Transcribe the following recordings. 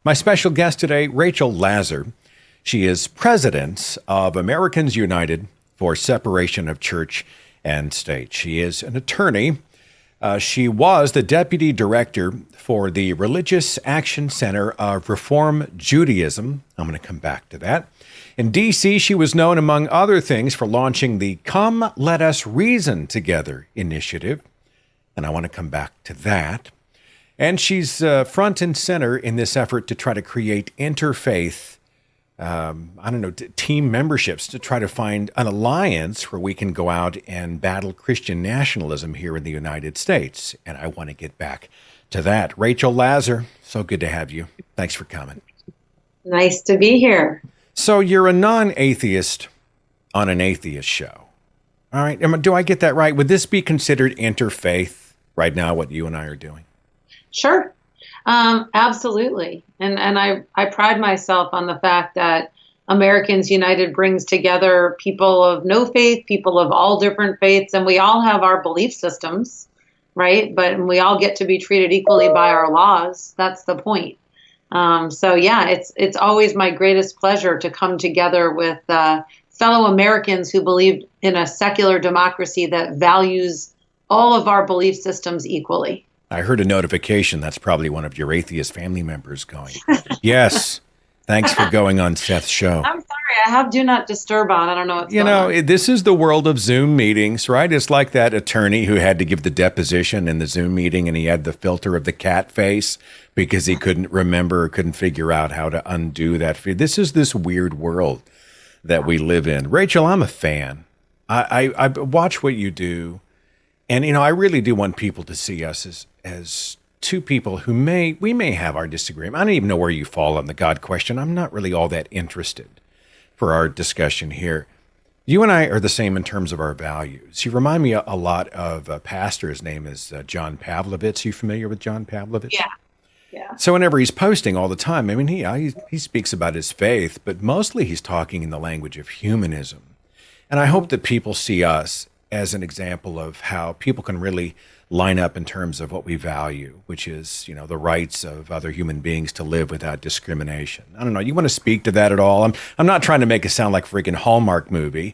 My special guest today, Rachel Lazar. She is president of Americans United for Separation of Church and State. She is an attorney. She was the deputy director for the Religious Action Center of Reform Judaism. I'm going to come back to that. In D.C., she was known, among other things, for launching the Come Let Us Reason Together initiative. And I want to come back to that. And she's front and center in this effort to try to create interfaith, team memberships to try to find an alliance where we can go out and battle Christian nationalism here in the United States. And I want to get back to that. Rachel Lazar, so good to have you. Thanks for coming. Nice to be here. So you're a non-atheist on an atheist show. All right. Do I get that right? Would this be considered interfaith right now, what you and I are doing? Sure. Absolutely. And I pride myself on the fact that Americans United brings together people of no faith, people of all different faiths, and we all have our belief systems, right? But we all get to be treated equally by our laws. That's the point. It's always my greatest pleasure to come together with fellow Americans who believe in a secular democracy that values all of our belief systems equally. I heard a notification. That's probably one of your atheist family members going, yes, thanks for going on Seth's show. I'm sorry, I have Do Not Disturb on. I don't know what's going on. This is the world of Zoom meetings, right? It's like that attorney who had to give the deposition in the Zoom meeting and he had the filter of the cat face because he couldn't remember or couldn't figure out how to undo that. This is this weird world that we live in. Rachel, I'm a fan. I watch what you do. And, I really do want people to see us as two people who we may have our disagreement. I don't even know where you fall on the God question. I'm not really all that interested for our discussion here. You and I are the same in terms of our values. You remind me a lot of a pastor. His name is John Pavlovitz. Are you familiar with John Pavlovitz? Yeah. So whenever he's posting all the time, I mean, he speaks about his faith, but mostly he's talking in the language of humanism. And I hope that people see us as an example of how people can really line up in terms of what we value, which is, the rights of other human beings to live without discrimination. I don't know. You want to speak to that at all? I'm not trying to make it sound like a freaking Hallmark movie,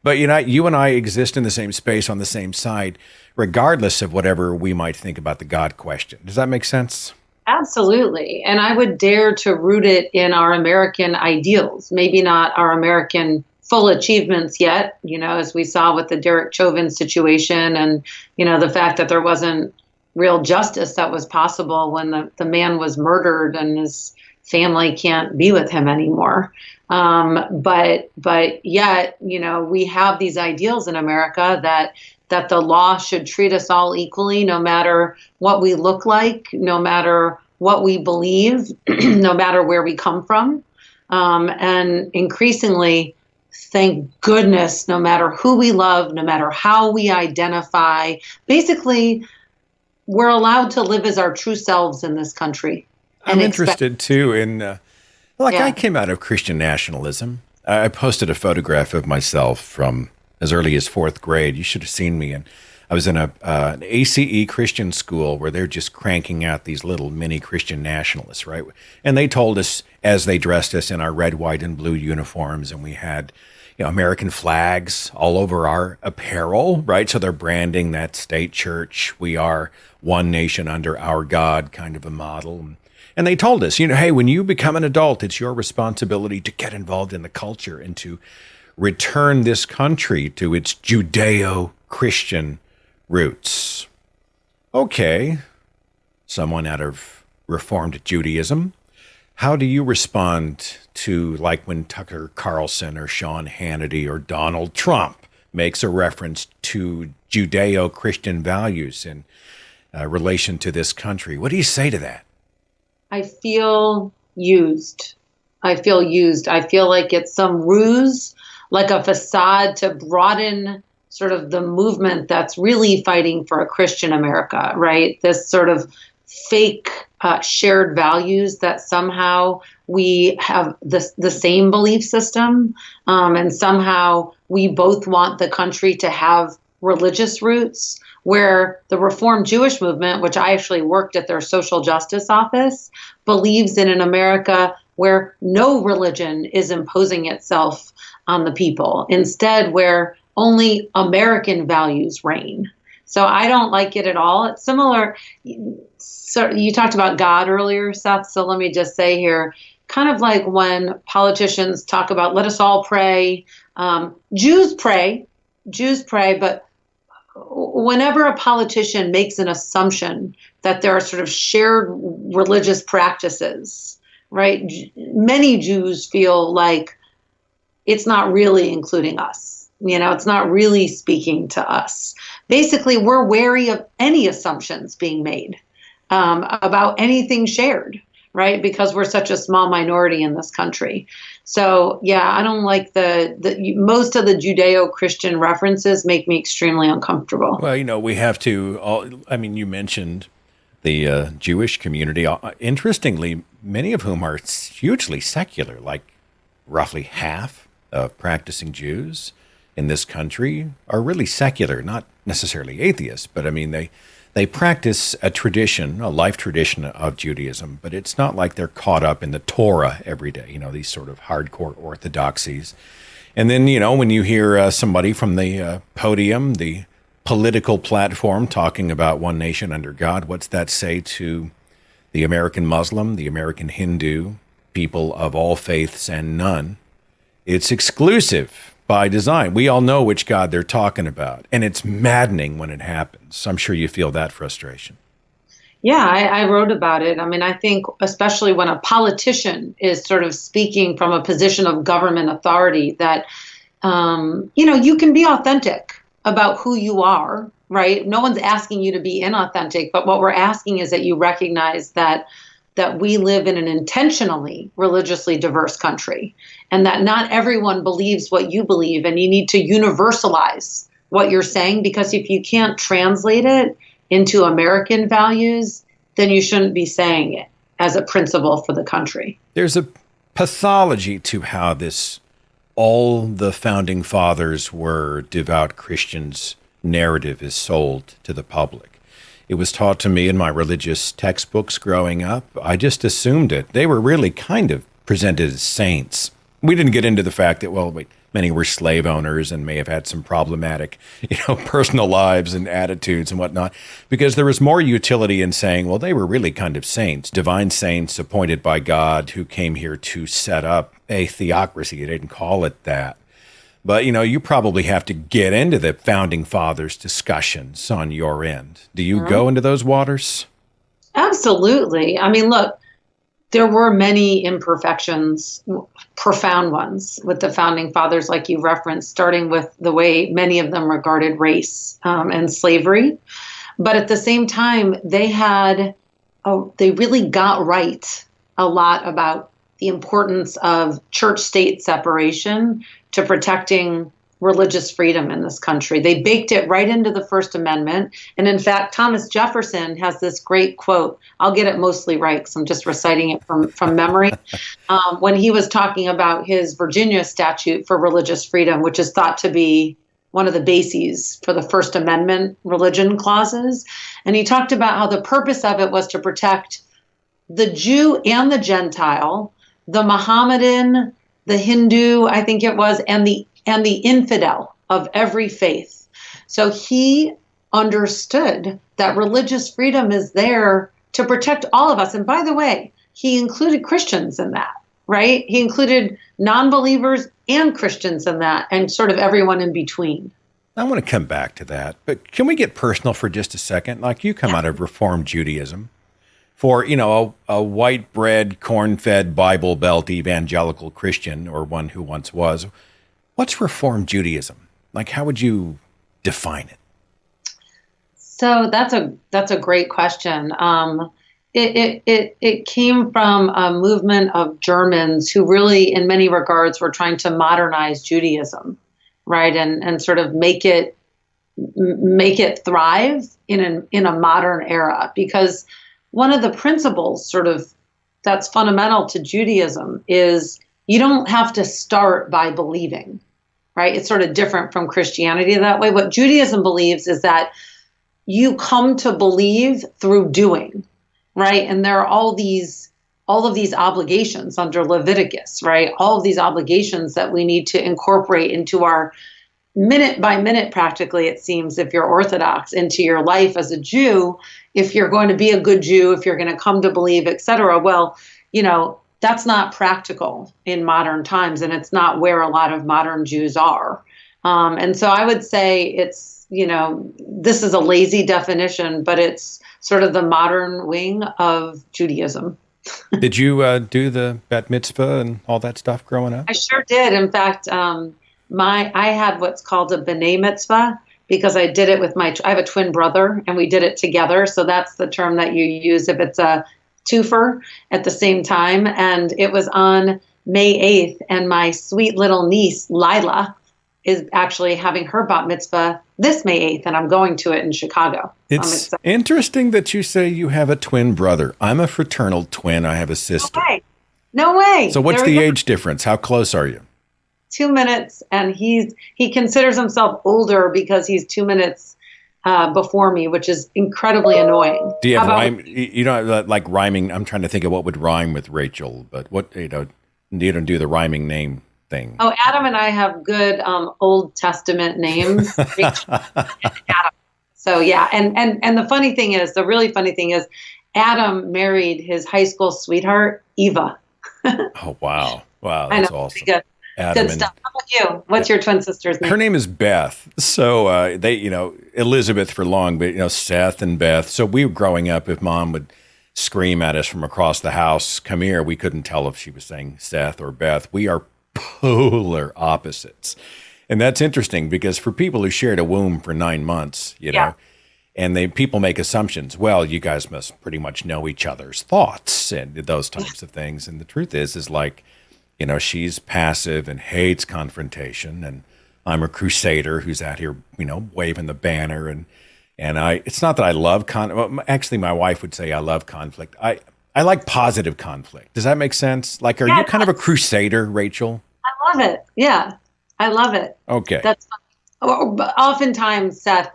but you and I exist in the same space on the same side, regardless of whatever we might think about the God question. Does that make sense? Absolutely. And I would dare to root it in our American ideals, maybe not our American full achievements yet, as we saw with the Derek Chauvin situation and, the fact that there wasn't real justice that was possible when the man was murdered and his family can't be with him anymore. But yet, we have these ideals in America that the law should treat us all equally, no matter what we look like, no matter what we believe, no matter where we come from. And increasingly, thank goodness, no matter who we love, no matter how we identify, basically, we're allowed to live as our true selves in this country. I'm interested, too, in, I came out of Christian nationalism. I posted a photograph of myself from as early as fourth grade. You should have seen me. And I was in an ACE Christian school where they're just cranking out these little mini Christian nationalists, right? And they told us, as they dressed us in our red, white, and blue uniforms, and we had American flags all over our apparel, right? So they're branding that state church. We are one nation under our God kind of a model. And they told us, hey, when you become an adult, it's your responsibility to get involved in the culture and to return this country to its Judeo-Christian roots. Okay, someone out of Reformed Judaism. How do you respond to, like, when Tucker Carlson or Sean Hannity or Donald Trump makes a reference to Judeo-Christian values in relation to this country? What do you say to that? I feel used. I feel like it's some ruse, like a facade to broaden sort of the movement that's really fighting for a Christian America, right? This sort of fake shared values that somehow we have the same belief system, and somehow we both want the country to have religious roots, where the Reformed Jewish movement, which I actually worked at their social justice office, believes in an America where no religion is imposing itself on the people, instead where only American values reign. So I don't like it at all. It's similar. So you talked about God earlier, Seth. So let me just say here, kind of like when politicians talk about, let us all pray. Jews pray, but whenever a politician makes an assumption that there are sort of shared religious practices, right? Many Jews feel like it's not really including us. It's not really speaking to us. Basically, we're wary of any assumptions being made about anything shared, right? Because we're such a small minority in this country. So, yeah, I don't like most of the Judeo-Christian references make me extremely uncomfortable. Well, we have to, you mentioned the Jewish community. Interestingly, many of whom are hugely secular, like roughly half of practicing Jews in this country are really secular, not necessarily atheists, but they practice a life tradition of Judaism, but it's not like they're caught up in the Torah every day, these sort of hardcore orthodoxies. And then, when you hear somebody from the podium, the political platform, talking about one nation under God, what's that say to the American Muslim, the American Hindu, people of all faiths and none? It's exclusive by design. We all know which God they're talking about, and it's maddening when it happens. I'm sure you feel that frustration. Yeah, I wrote about it. I think especially when a politician is sort of speaking from a position of government authority, that, you can be authentic about who you are, right? No one's asking you to be inauthentic, but what we're asking is that you recognize that we live in an intentionally religiously diverse country, and that not everyone believes what you believe, and you need to universalize what you're saying, because if you can't translate it into American values, then you shouldn't be saying it as a principle for the country. There's a pathology to how all the founding fathers were devout Christians narrative is sold to the public. It was taught to me in my religious textbooks growing up. I just assumed it. They were really kind of presented as saints. We didn't get into the fact that, many were slave owners and may have had some problematic, personal lives and attitudes and whatnot, because there was more utility in saying, they were really kind of saints, divine saints appointed by God who came here to set up a theocracy. They didn't call it that. But, you probably have to get into the founding fathers' discussions on your end. Do you go into those waters? Absolutely. Look, there were many imperfections, profound ones, with the founding fathers, like you referenced, starting with the way many of them regarded race and slavery. But at the same time, they really got right a lot about the importance of church-state separation to protecting religious freedom in this country. They baked it right into the First Amendment. And in fact, Thomas Jefferson has this great quote. I'll get it mostly right because I'm just reciting it from memory. When he was talking about his Virginia statute for religious freedom, which is thought to be one of the bases for the First Amendment religion clauses. And he talked about how the purpose of it was to protect the Jew and the Gentile, the Mohammedan, the Hindu, I think it was, and the infidel of every faith. So he understood that religious freedom is there to protect all of us. And by the way, he included Christians in that, right? He included non-believers and Christians in that, and sort of everyone in between. I want to come back to that, but can we get personal for just a second? Like, you come out of Reformed Judaism. For, a white bread, corn-fed, Bible Belt evangelical Christian, or one who once was, what's Reformed Judaism? Like, how would you define it? So that's a great question. It came from a movement of Germans who really, in many regards, were trying to modernize Judaism, right, and sort of make it thrive in a modern era, because one of the principles sort of that's fundamental to Judaism is you don't have to start by believing, right? It's sort of different from Christianity that way. What Judaism believes is that you come to believe through doing, right? And there are all of these obligations under Leviticus, right? All of these obligations that we need to incorporate into our minute by minute, practically, it seems, if you're Orthodox, into your life as a Jew, if you're going to be a good Jew, if you're going to come to believe, etc. Well, that's not practical in modern times, and it's not where a lot of modern Jews are. And so I would say it's, this is a lazy definition, but it's sort of the modern wing of Judaism. Did you do the bat mitzvah and all that stuff growing up? I sure did. In fact, I had what's called a b'nai mitzvah because I did it with I have a twin brother and we did it together. So that's the term that you use if it's a twofer at the same time. And it was on May 8th, and my sweet little niece, Lila, is actually having her bat mitzvah this May 8th, and I'm going to it in Chicago. It's interesting that you say you have a twin brother. I'm a fraternal twin. I have a sister. No way. So what's the age difference? How close are you? 2 minutes, and he considers himself older because he's 2 minutes before me, which is incredibly annoying. Do you have rhyme? You know, like rhyming. I'm trying to think of what would rhyme with Rachel, but what you don't do the rhyming name thing. Oh, Adam and I have good Old Testament names. Rachel and Adam. So yeah, and the really funny thing is, Adam married his high school sweetheart, Eva. Oh wow, that's awesome. Good. Good stuff. How about you? What's your twin sister's name? Her name is Beth. So they, Elizabeth for long, but Seth and Beth. So we were growing up, if Mom would scream at us from across the house, "Come here," we couldn't tell if she was saying Seth or Beth. We are polar opposites, and that's interesting because for people who shared a womb for 9 months, and people make assumptions. Well, you guys must pretty much know each other's thoughts and those types of things. And the truth is like, she's passive and hates confrontation, and I'm a crusader who's out here, waving the banner. And it's not that I love actually, my wife would say I love conflict. I like positive conflict. Does that make sense? Like, are you kind of a crusader, Rachel? I love it. Yeah, I love it. Okay. That's oftentimes, Seth,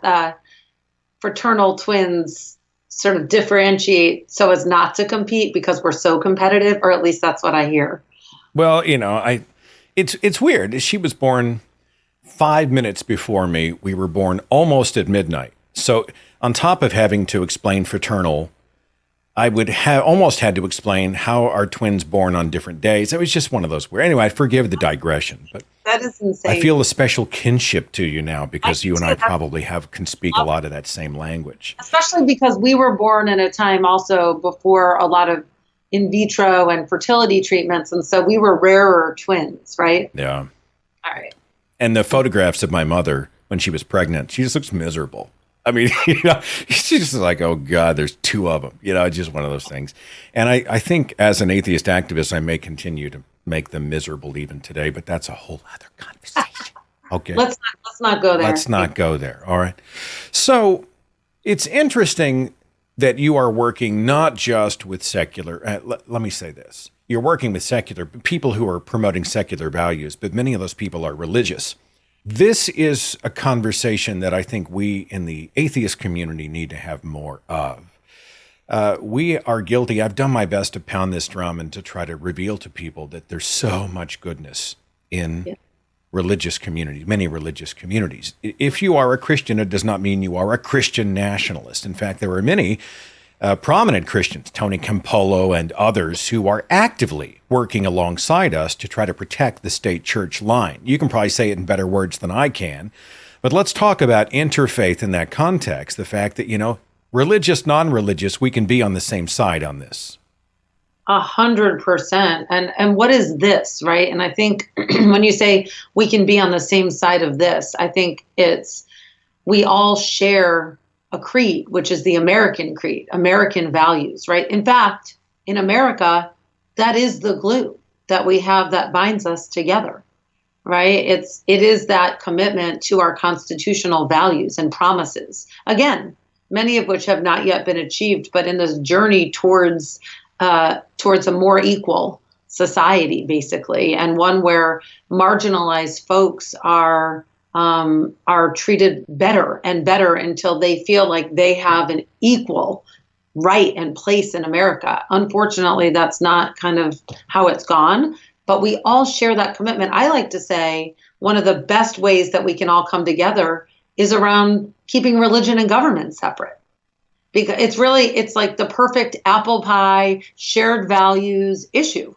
fraternal twins sort of differentiate so as not to compete because we're so competitive, or at least that's what I hear. Well, it's weird. She was born 5 minutes before me. We were born almost at midnight. So on top of having to explain fraternal, I would have almost had to explain how are twins born on different days. It was just one of those weird. Anyway, I forgive the digression, but that is insane. I feel a special kinship to you now because you and I probably can speak a lot of that same language. Especially because we were born in a time also before a lot of in vitro and fertility treatments. And so we were rarer twins, right? Yeah. All right. And the photographs of my mother when she was pregnant, she just looks miserable. I mean, she's just like, oh God, there's two of them. It's just one of those things. And I think as an atheist activist, I may continue to make them miserable even today, but that's a whole other conversation. Okay. Let's not go there. Let's not go there. All right. So it's interesting that you are working not just with secular, let me say this. You're working with secular people who are promoting secular values, but many of those people are religious. This is a conversation that I think we in the atheist community need to have more of. We are guilty. I've done my best to pound this drum and to try to reveal to people that there's so much goodness in religious communities, many religious communities. If you are a Christian, it does not mean you are a Christian nationalist. In fact, there are many prominent Christians, Tony Campolo and others, who are actively working alongside us to try to protect the state church line. You can probably say it in better words than I can, but let's talk about interfaith in that context, the fact that, religious, non-religious, we can be on the same side on this. 100%. And what is this, right? And I think when you say we can be on the same side of this, I think we all share a creed, which is the American creed, American values, right? In fact, in America, that is the glue that we have that binds us together, right? It is that commitment to our constitutional values and promises. Again, many of which have not yet been achieved, but in this journey towards a more equal society, basically, and one where marginalized folks are are treated better and better until they feel like they have an equal right and place in America. Unfortunately, that's not kind of how it's gone, but we all share that commitment. I like to say one of the best ways that we can all come together is around keeping religion and government separate. Because it's like the perfect apple pie, shared values issue.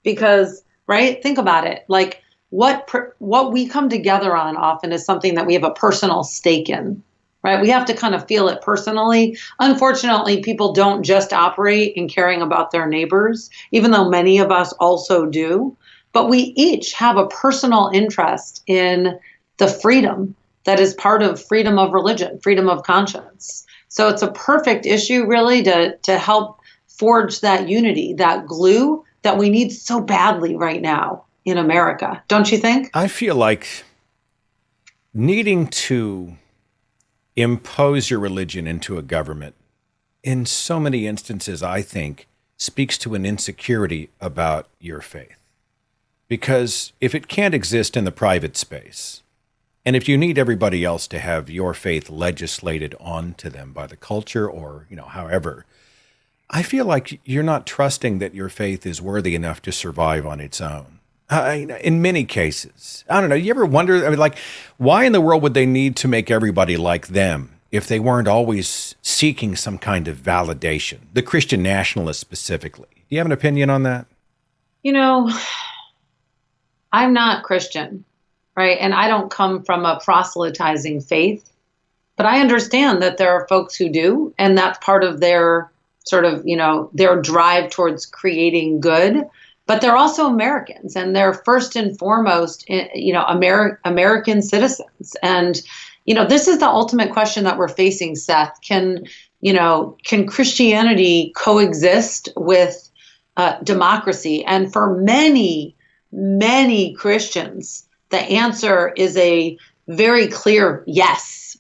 Because, right, think about it, like what we come together on often is something that we have a personal stake in. Right? We have to kind of feel it personally. Unfortunately, people don't just operate in caring about their neighbors, even though many of us also do. But we each have a personal interest in the freedom that is part of freedom of religion, freedom of conscience. So it's a perfect issue, really, to help forge that unity, that glue that we need so badly right now in America. Don't you think? I feel like needing to impose your religion into a government, in so many instances, I think, speaks to an insecurity about your faith. Because if it can't exist in the private space, and if you need everybody else to have your faith legislated onto them by the culture or, however, I feel like you're not trusting that your faith is worthy enough to survive on its own. In many cases, I don't know. You ever wonder, why in the world would they need to make everybody like them if they weren't always seeking some kind of validation? The Christian nationalists specifically. Do you have an opinion on that? I'm not Christian, right? And I don't come from a proselytizing faith, but I understand that there are folks who do, and that's part of their sort of, their drive towards creating good. But they're also Americans, and they're first and foremost, American citizens. And, this is the ultimate question that we're facing, Seth. Can Christianity coexist with democracy? And for many, many Christians, the answer is a very clear yes.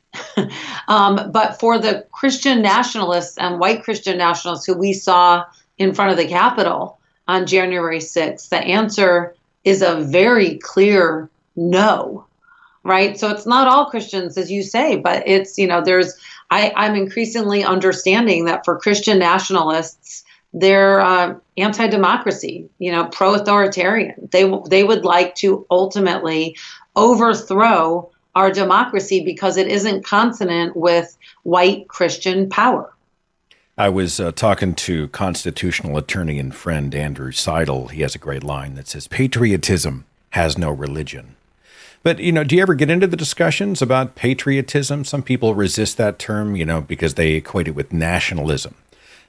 But for the Christian nationalists and white Christian nationalists who we saw in front of the Capitol on January 6th, the answer is a very clear no, right? So it's not all Christians, as you say, but it's, I'm increasingly understanding that for Christian nationalists, they're anti-democracy, pro-authoritarian. They would like to ultimately overthrow our democracy because it isn't consonant with white Christian power. I was talking to constitutional attorney and friend Andrew Seidel. He has a great line that says, patriotism has no religion. But, do you ever get into the discussions about patriotism? Some people resist that term, because they equate it with nationalism.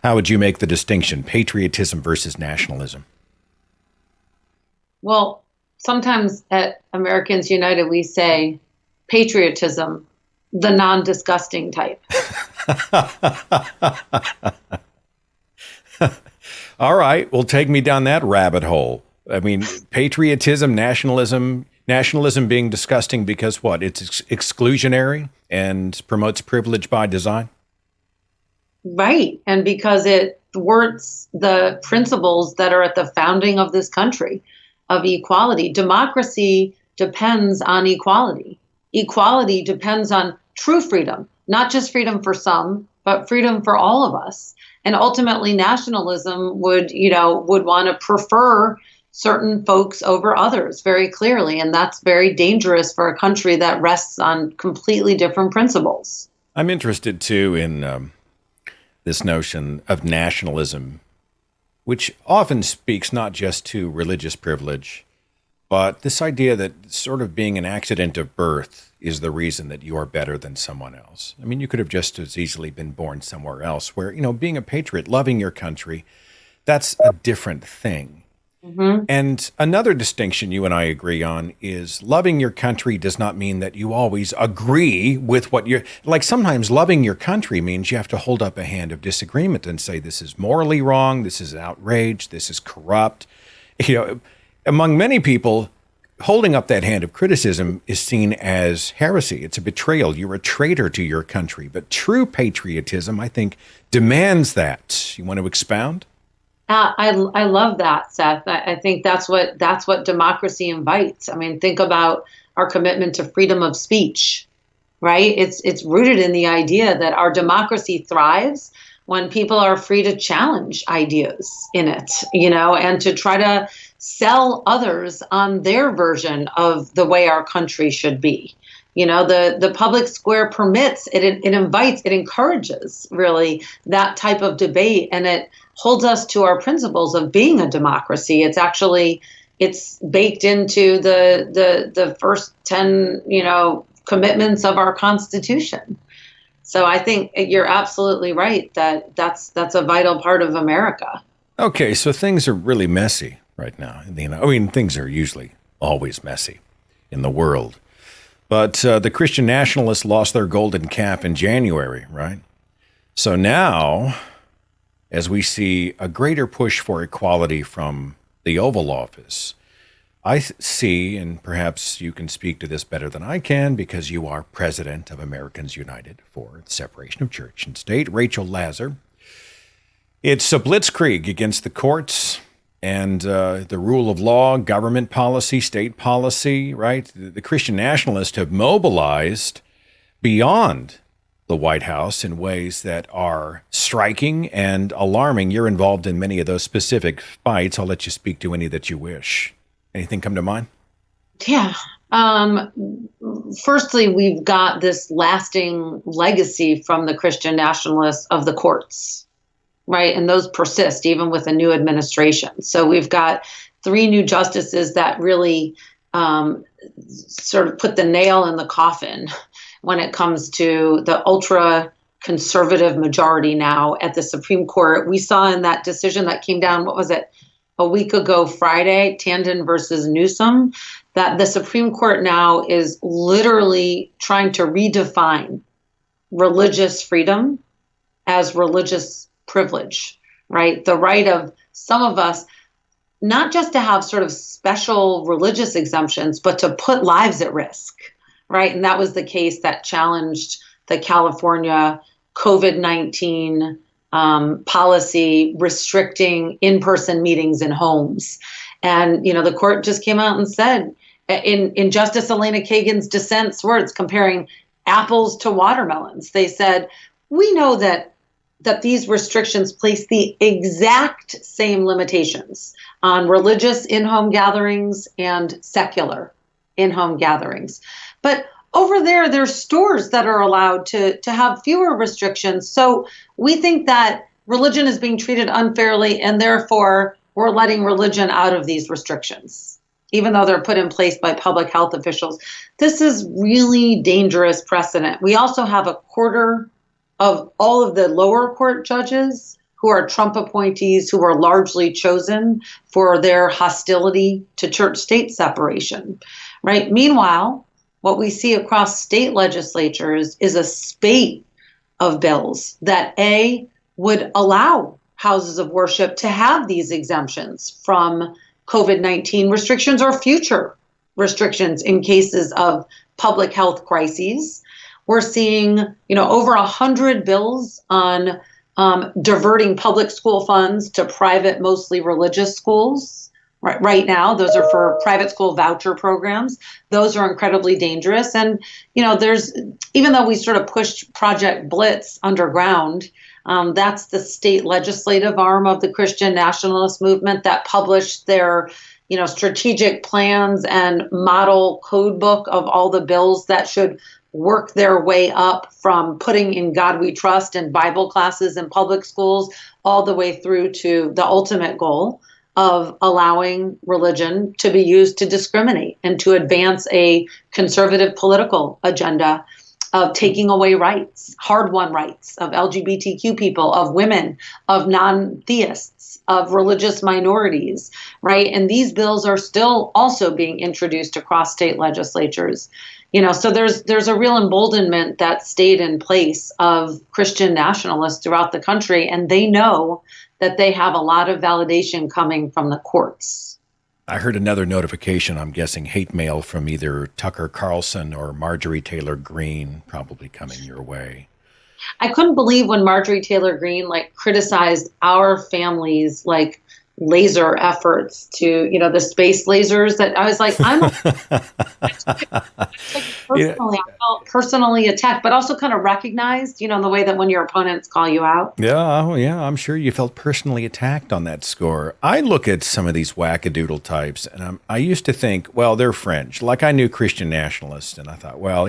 How would you make the distinction, patriotism versus nationalism? Well, sometimes at Americans United, we say patriotism, the non-disgusting type. All right. Well, take me down that rabbit hole. Patriotism, nationalism being disgusting because what? It's exclusionary and promotes privilege by design? Right. And because it thwarts the principles that are at the founding of this country of equality. Democracy depends on equality. Equality depends on true freedom, not just freedom for some, but freedom for all of us. And ultimately, nationalism would want to prefer certain folks over others very clearly. And that's very dangerous for a country that rests on completely different principles. I'm interested, too, in this notion of nationalism, which often speaks not just to religious privilege, but this idea that sort of being an accident of birth is the reason that you are better than someone else. You could have just as easily been born somewhere else where, being a patriot, loving your country, that's a different thing. Mm-hmm. And another distinction you and I agree on is loving your country does not mean that you always agree with what you're like. Sometimes loving your country means you have to hold up a hand of disagreement and say, this is morally wrong. This is outrage. This is corrupt. Among many people, holding up that hand of criticism is seen as heresy. It's a betrayal. You're a traitor to your country. But true patriotism, I think, demands that. You want to expound? I love that, Seth. I think that's what democracy invites. Think about our commitment to freedom of speech, right? It's rooted in the idea that our democracy thrives when people are free to challenge ideas in it, and to try to sell others on their version of the way our country should be. The public square permits, it invites, it encourages really that type of debate, and it holds us to our principles of being a democracy. It's baked into the first 10, commitments of our Constitution. So I think you're absolutely right that that's a vital part of America. Okay, so things are really messy right now. Things are usually always messy in the world. But the Christian nationalists lost their golden cap in January, right? So now, as we see a greater push for equality from the Oval Office, I see, and perhaps you can speak to this better than I can because you are president of Americans United for the Separation of Church and State, Rachel Lazar. It's a blitzkrieg against the courts and the rule of law, government policy, state policy, right? The Christian nationalists have mobilized beyond the White House in ways that are striking and alarming. You're involved in many of those specific fights. I'll let you speak to any that you wish. Anything come to mind? Yeah. Firstly, we've got this lasting legacy from the Christian nationalists of the courts. Right. And those persist even with a new administration. So we've got 3 new justices that really sort of put the nail in the coffin when it comes to the ultra conservative majority now at the Supreme Court. We saw in that decision that came down, what was it, a week ago Friday, Tandon versus Newsom, that the Supreme Court now is literally trying to redefine religious freedom as religious privilege, right? The right of some of us not just to have sort of special religious exemptions, but to put lives at risk, right? And that was the case that challenged the California COVID-19 policy restricting in-person meetings in homes. And, the court just came out and said, in Justice Elena Kagan's dissent's words, comparing apples to watermelons, they said, we know that these restrictions place the exact same limitations on religious in-home gatherings and secular in-home gatherings. But over there's stores that are allowed to have fewer restrictions. So we think that religion is being treated unfairly, and therefore we're letting religion out of these restrictions, even though they're put in place by public health officials. This is really dangerous precedent. We also have a quarter of all of the lower court judges who are Trump appointees who were largely chosen for their hostility to church-state separation, right? Meanwhile, what we see across state legislatures is a spate of bills that, A, would allow houses of worship to have these exemptions from COVID-19 restrictions or future restrictions in cases of public health crises. We're seeing, over 100 bills on diverting public school funds to private, mostly religious schools. Right now, those are for private school voucher programs. Those are incredibly dangerous. And, even though we sort of pushed Project Blitz underground, that's the state legislative arm of the Christian nationalist movement that published their strategic plans and model code book of all the bills that should work their way up from putting In God We Trust and Bible classes in public schools all the way through to the ultimate goal of allowing religion to be used to discriminate and to advance a conservative political agenda of taking away rights, hard-won rights of LGBTQ people, of women, of non-theists, of religious minorities, right? And these bills are still also being introduced across state legislatures. So there's a real emboldenment that stayed in place of Christian nationalists throughout the country, and they know that they have a lot of validation coming from the courts. I heard another notification, I'm guessing hate mail from either Tucker Carlson or Marjorie Taylor Greene probably coming your way. I couldn't believe when Marjorie Taylor Greene criticized our families laser efforts to, the space lasers that I was like, Yeah. personally, I felt personally attacked, but also kind of recognized, in the way that when your opponents call you out. Yeah, oh, yeah, I'm sure you felt personally attacked on that score. I look at some of these wackadoodle types, and I used to think, well, they're French. Like I knew Christian nationalists, and I thought, well,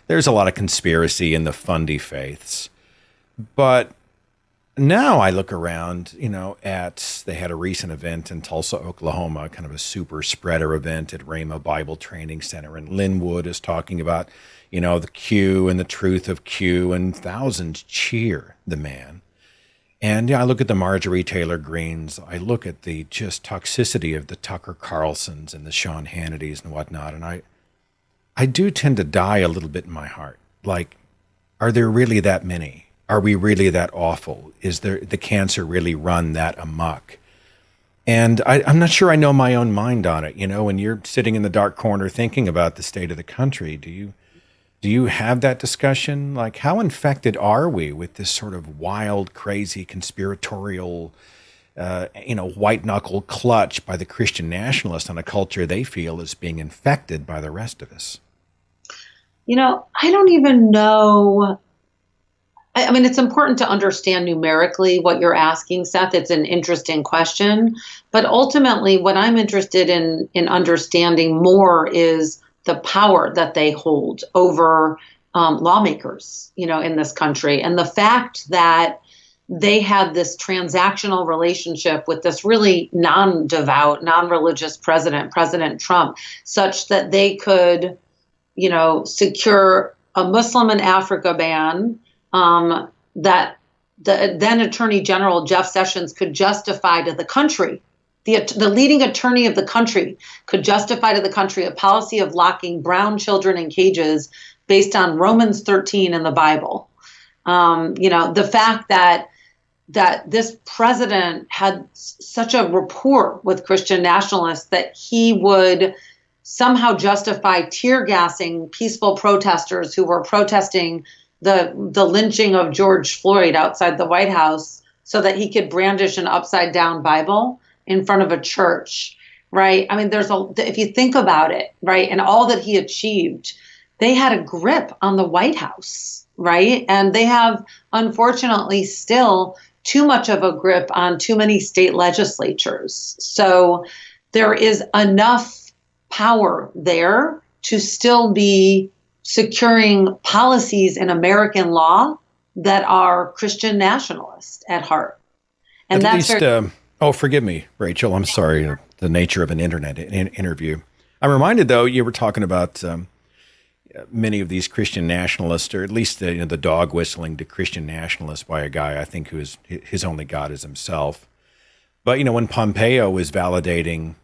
there's a lot of conspiracy in the fundy faiths. But now I look around, they had a recent event in Tulsa, Oklahoma, kind of a super spreader event at Rhema Bible Training Center. And Linwood is talking about, the Q and the truth of Q, and thousands cheer the man. And I look at the Marjorie Taylor Greens. I look at the just toxicity of the Tucker Carlsons and the Sean Hannitys and whatnot. And I do tend to die a little bit in my heart. Like, are there really that many? Are we really that awful? Is the cancer really run that amok? And I'm not sure I know my own mind on it. When you're sitting in the dark corner thinking about the state of the country, do you have that discussion? Like, how infected are we with this sort of wild, crazy, conspiratorial, white knuckle clutch by the Christian nationalists on a culture they feel is being infected by the rest of us? I don't even know. I mean, it's important to understand numerically what you're asking, Seth. It's an interesting question. But ultimately, what I'm interested in understanding more is the power that they hold over lawmakers, in this country. And the fact that they had this transactional relationship with this really non-devout, non-religious President Trump, such that they could, secure a Muslim in Africa ban, that the then Attorney General Jeff Sessions could justify to the country, the leading attorney of the country could justify to the country a policy of locking brown children in cages based on Romans 13 in the Bible. The fact that this president had such a rapport with Christian nationalists that he would somehow justify tear gassing peaceful protesters who were protesting the lynching of George Floyd outside the White House so that he could brandish an upside down Bible in front of a church, right? I mean, if you think about it, right, and all that he achieved, they had a grip on the White House, right? And they have, unfortunately, still too much of a grip on too many state legislatures. So there is enough power there to still be securing policies in American law that are Christian nationalist at heart. And at least, forgive me, Rachel. I'm sorry. The nature of an internet interview. I'm reminded, though, you were talking about many of these Christian nationalists, or at least the dog whistling to Christian nationalists by a guy I think his only God is himself. But when Pompeo was validating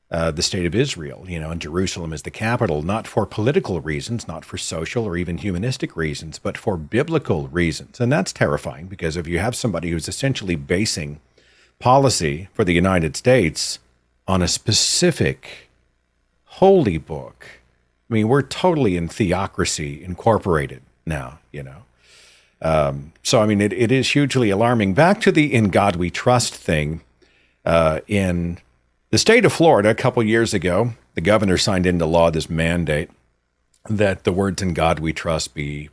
the state of Israel, and Jerusalem is the capital, not for political reasons, not for social or even humanistic reasons, but for biblical reasons. And that's terrifying, because if you have somebody who's essentially basing policy for the United States on a specific holy book, I mean, we're totally in theocracy incorporated now, So, I mean, it is hugely alarming. Back to the "in God we trust" thing, in the state of Florida, a couple years ago, the governor signed into law this mandate that the words "in God we trust" be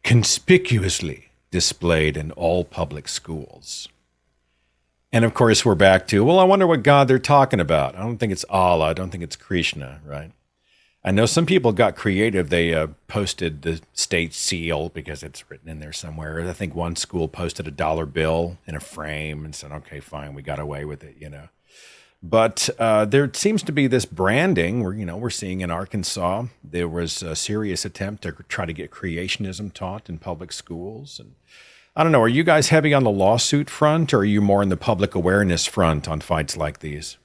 conspicuously displayed in all public schools. And of course, we're back to, well, I wonder what God they're talking about. I don't think it's Allah. I don't think it's Krishna, right? I know some people got creative. They posted the state seal because it's written in there somewhere. I think one school posted a dollar bill in a frame and said, okay, fine, we got away with it, But there seems to be this branding where, we're seeing in Arkansas, there was a serious attempt to try to get creationism taught in public schools. And I don't know, are you guys heavy on the lawsuit front, or are you more in the public awareness front on fights like these?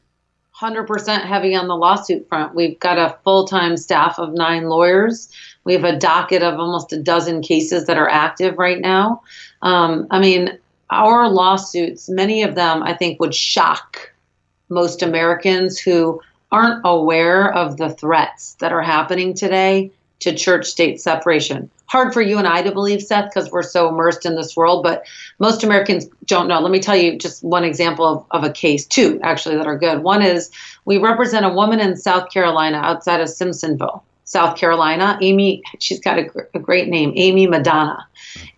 100% heavy on the lawsuit front. We've got a full-time staff of 9 lawyers. We have a docket of almost a dozen cases that are active right now. I mean, our lawsuits, many of them, I think, would shock most Americans who aren't aware of the threats that are happening today to church-state separation. Hard for you and I to believe, Seth, because we're so immersed in this world, but most Americans don't know. Let me tell you just one example of a case, two actually that are good. One is we represent a woman in South Carolina outside of Simpsonville, South Carolina. Amy, she's got a great name, Amy Madonna.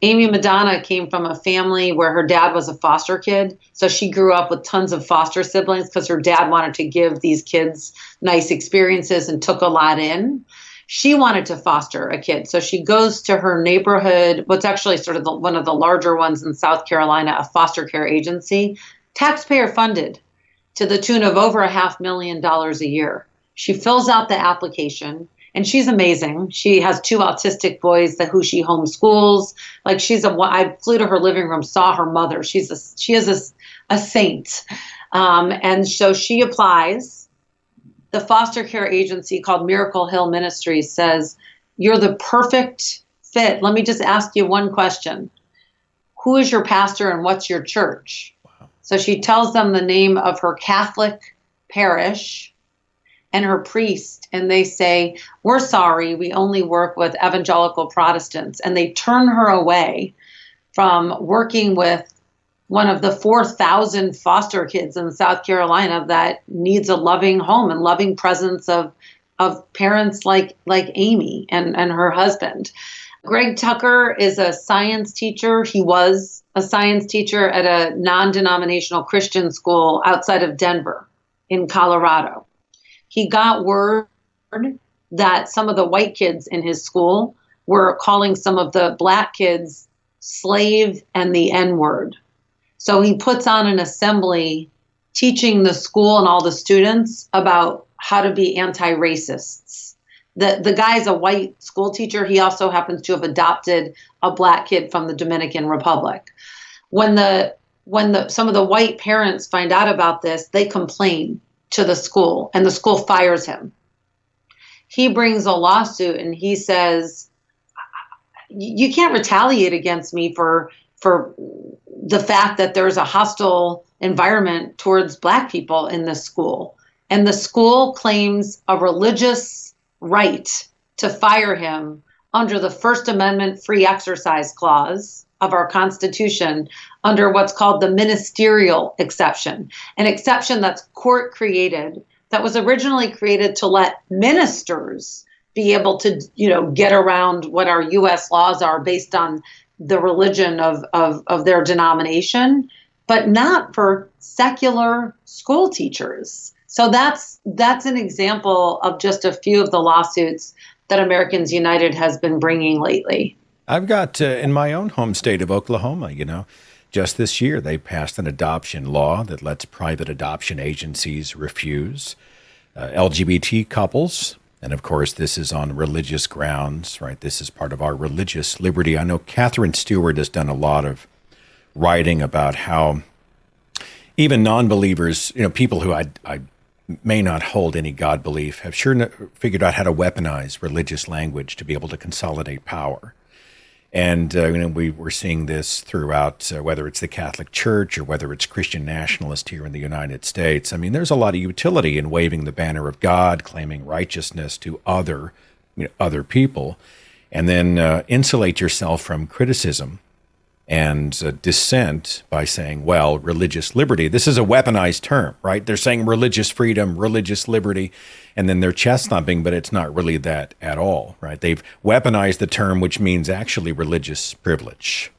Amy Madonna came from a family where her dad was a foster kid. So she grew up with tons of foster siblings because her dad wanted to give these kids nice experiences and took a lot in. She wanted to foster a kid. So she goes to her neighborhood, what's actually sort of one of the larger ones in South Carolina, a foster care agency, taxpayer funded to the tune of over $500,000 a year. She fills out the application. And she's amazing. She has two autistic boys who she homeschools. Like I flew to her living room, saw her mother. She is a saint. And so she applies. The foster care agency called Miracle Hill Ministries says, you're the perfect fit. Let me just ask you one question. Who is your pastor and what's your church? Wow. So she tells them the name of her Catholic parish and her priest, and they say, we're sorry, we only work with evangelical Protestants. And they turn her away from working with one of the 4,000 foster kids in South Carolina that needs a loving home and loving presence of parents like Amy and her husband. Greg Tucker is a science teacher. He was a science teacher at a non-denominational Christian school outside of Denver in Colorado. He got word that some of the white kids in his school were calling some of the black kids slave and the N-word. So he puts on an assembly teaching the school and all the students about how to be anti-racists. The guy's a white school teacher. He also happens to have adopted a black kid from the Dominican Republic. When some of the white parents find out about this, they complain to the school, and the school fires him. He brings a lawsuit and he says, you can't retaliate against me for the fact that there's a hostile environment towards black people in this school. And the school claims a religious right to fire him under the First Amendment free exercise clause of our Constitution under what's called the ministerial exception, an exception that's court created, that was originally created to let ministers be able to, get around what our U.S. laws are based on the religion of their denomination, but not for secular school teachers. So that's an example of just a few of the lawsuits that Americans United has been bringing lately. I've got, in my own home state of Oklahoma, just this year, they passed an adoption law that lets private adoption agencies refuse LGBT couples. And of course, this is on religious grounds, right? This is part of our religious liberty. I know Catherine Stewart has done a lot of writing about how even non-believers, people who I may not hold any God belief, have sure figured out how to weaponize religious language to be able to consolidate power. And we're seeing this throughout, whether it's the Catholic Church or whether it's Christian nationalists here in the United States. I mean, there's a lot of utility in waving the banner of God, claiming righteousness to other people, and then insulate yourself from criticism and dissent by saying, well, religious liberty. This is a weaponized term, right? They're saying religious freedom, religious liberty, and then they're chest thumping, but it's not really that at all, right? They've weaponized the term, which means actually religious privilege.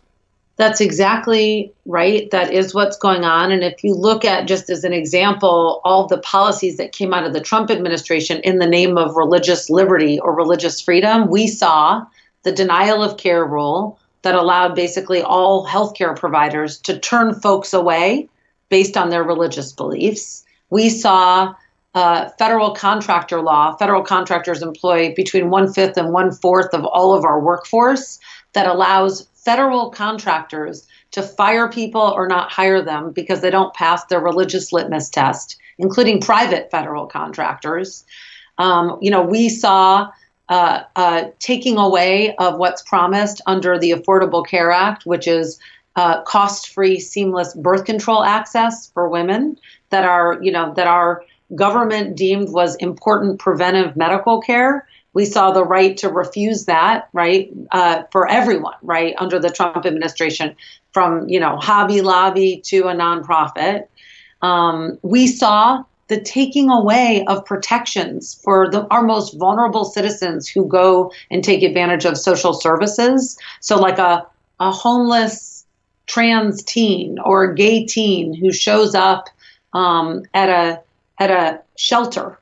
That's exactly right. That is what's going on. And if you look at, just as an example, all the policies that came out of the Trump administration in the name of religious liberty or religious freedom, we saw the denial of care rule that allowed basically all healthcare providers to turn folks away based on their religious beliefs. We saw federal contractor law. Federal contractors employ between 1/5 and 1/4 of all of our workforce that allows federal contractors to fire people or not hire them because they don't pass their religious litmus test, including private federal contractors. We saw taking away of what's promised under the Affordable Care Act, which is cost-free, seamless birth control access for women that our government deemed was important preventive medical care. We saw the right to refuse that, right, for everyone, right, under the Trump administration, from, Hobby Lobby to a nonprofit. We saw the taking away of protections for our most vulnerable citizens who go and take advantage of social services. So like a homeless trans teen or a gay teen who shows up at a shelter,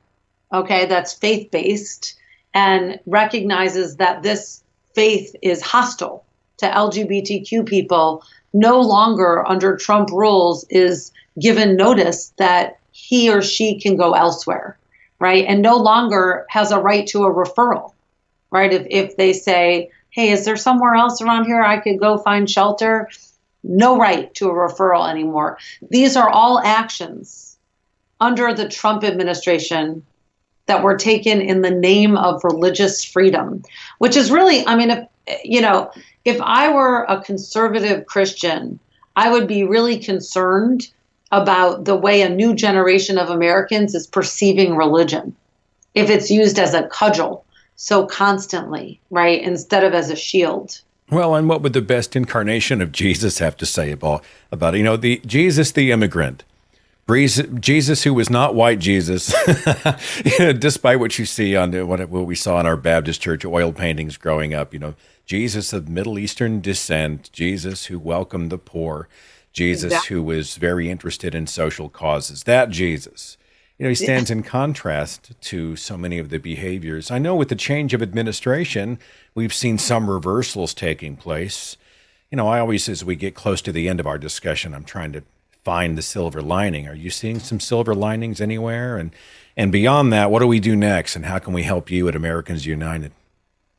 okay, that's faith-based, and recognizes that this faith is hostile to LGBTQ people, no longer under Trump rules is given notice that he or she can go elsewhere, right? And no longer has a right to a referral, right? If they say, hey, is there somewhere else around here I could go find shelter? No right to a referral anymore. These are all actions under the Trump administration that were taken in the name of religious freedom, which is really, I mean, if I were a conservative Christian, I would be really concerned about the way a new generation of Americans is perceiving religion, if it's used as a cudgel so constantly, right, instead of as a shield. Well, and what would the best incarnation of Jesus have to say about it? The Jesus, the immigrant. Jesus, who was not white Jesus, despite what you see on what we saw in our Baptist church oil paintings growing up, Jesus of Middle Eastern descent, Jesus who welcomed the poor, Jesus exactly. Who was very interested in social causes. That Jesus, he stands in contrast to so many of the behaviors. I know with the change of administration, we've seen some reversals taking place. I always, as we get close to the end of our discussion, I'm trying to find the silver lining. Are you seeing some silver linings anywhere? And beyond that, what do we do next? And how can we help you at Americans United?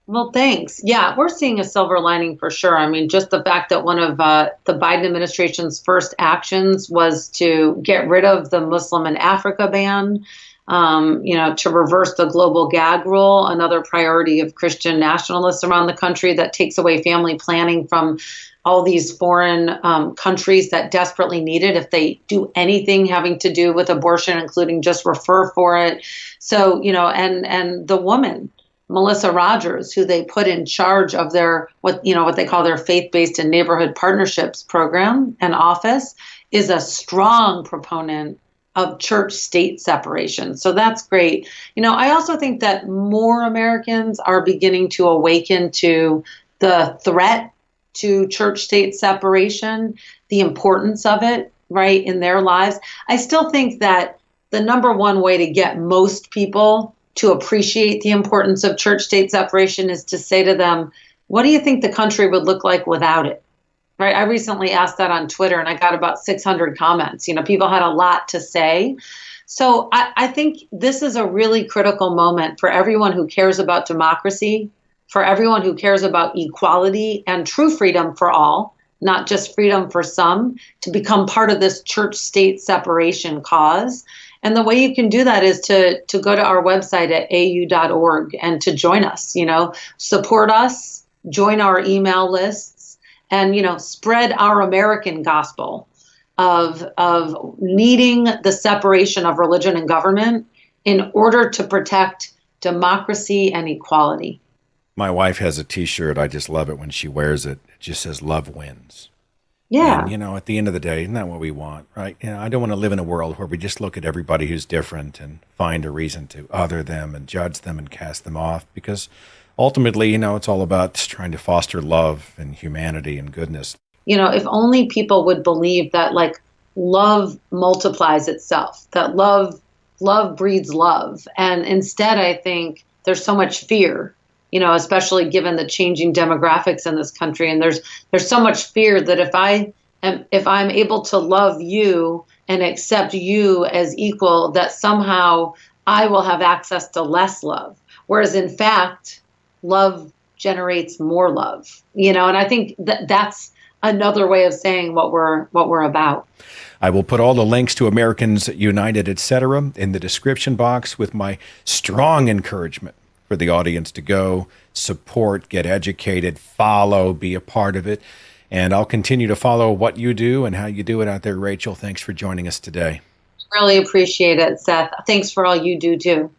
Well, thanks. Yeah, we're seeing a silver lining for sure. I mean, just the fact that one of the Biden administration's first actions was to get rid of the Muslim in Africa ban, to reverse the global gag rule, another priority of Christian nationalists around the country that takes away family planning from all these foreign countries that desperately need it if they do anything having to do with abortion, including just refer for it. So, and the woman, Melissa Rogers, who they put in charge of their what they call their faith-based and neighborhood partnerships program and office, is a strong proponent of church-state separation. So that's great. I also think that more Americans are beginning to awaken to the threat to church-state separation, the importance of it, right, in their lives. I still think that the number one way to get most people to appreciate the importance of church-state separation is to say to them, what do you think the country would look like without it? Right? I recently asked that on Twitter and I got about 600 comments. People had a lot to say. So I think this is a really critical moment for everyone who cares about democracy, for everyone who cares about equality and true freedom for all, not just freedom for some, to become part of this church-state separation cause. And the way you can do that is to go to our website at au.org and to join us, support us, join our email lists, and, spread our American gospel of needing the separation of religion and government in order to protect democracy and equality. My wife has a T-shirt. I just love it when she wears it. It just says "Love wins." Yeah. And, at the end of the day, isn't that what we want, right? I don't want to live in a world where we just look at everybody who's different and find a reason to other them and judge them and cast them off, because ultimately, it's all about trying to foster love and humanity and goodness. If only people would believe that, love multiplies itself, that love breeds love. And instead, I think there's so much fear, especially given the changing demographics in this country. And there's so much fear that if I'm able to love you and accept you as equal, that somehow I will have access to less love. Whereas in fact, love generates more love, and I think that's another way of saying what we're about. I will put all the links to Americans United, etc., in the description box, with my strong encouragement for the audience to go support, get educated, follow, be a part of it. And I'll continue to follow what you do and how you do it out there. Rachel, thanks for joining us today. Really appreciate it, Seth. Thanks for all you do too.